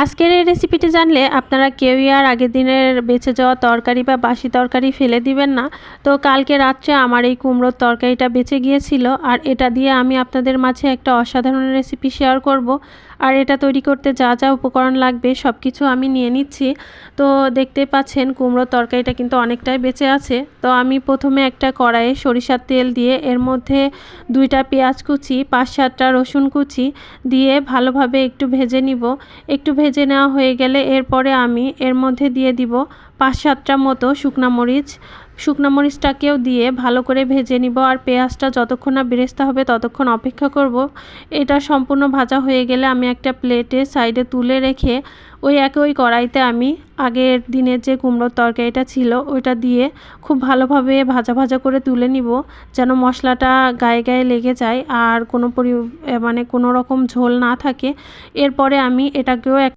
আজকের এই রেসিপিটি জানলে আপনারা কেউই আর আগের দিনের বেঁচে যাওয়া তরকারি বা বাসি তরকারি ফেলে দিবেন না। তো কালকে রাত্রে আমার এই কুমড়োর তরকারিটা বেঁচে গিয়েছিল, আর এটা দিয়ে আমি আপনাদের মাঝে একটা অসাধারণ রেসিপি শেয়ার করব। আর এটা তৈরি করতে যা যা উপকরণ লাগবে সব কিছু আমি নিয়ে নিচ্ছি। তো দেখতে পাচ্ছেন কুমড়োর তরকারিটা কিন্তু অনেকটাই বেঁচে আছে। তো আমি প্রথমে একটা কড়াইয়ে সরিষার তেল দিয়ে এর মধ্যে 2টা পেঁয়াজ কুচি, 5-7টা রসুন কুচি দিয়ে ভালোভাবে একটু ভেজে নিব। একটু ভেজে নেওয়া হয়ে গেলে এরপরে আমি এর মধ্যে দিয়ে দিব 5-7টা মতো শুকনা মরিচ। শুকনো মরিচটাকেও দিয়ে ভালো করে ভেজে নিব, আর পেঁয়াজটা যতক্ষণ না বেরেস্তা হবে ততক্ষণ অপেক্ষা করব। এটা সম্পূর্ণ ভাজা হয়ে গেলে আমি একটা প্লেটে সাইডে তুলে রেখে ওই কড়াইতে আমি আগের দিনের যে কুমড়োর তরকারিটা ছিল ওইটা দিয়ে খুব ভালোভাবে ভাজা ভাজা করে তুলে নিব, যেন মশলাটা গায়ে গায়ে লেগে যায় আর কোনো কোনো রকম ঝোল না থাকে। এরপরে আমি এটাকেও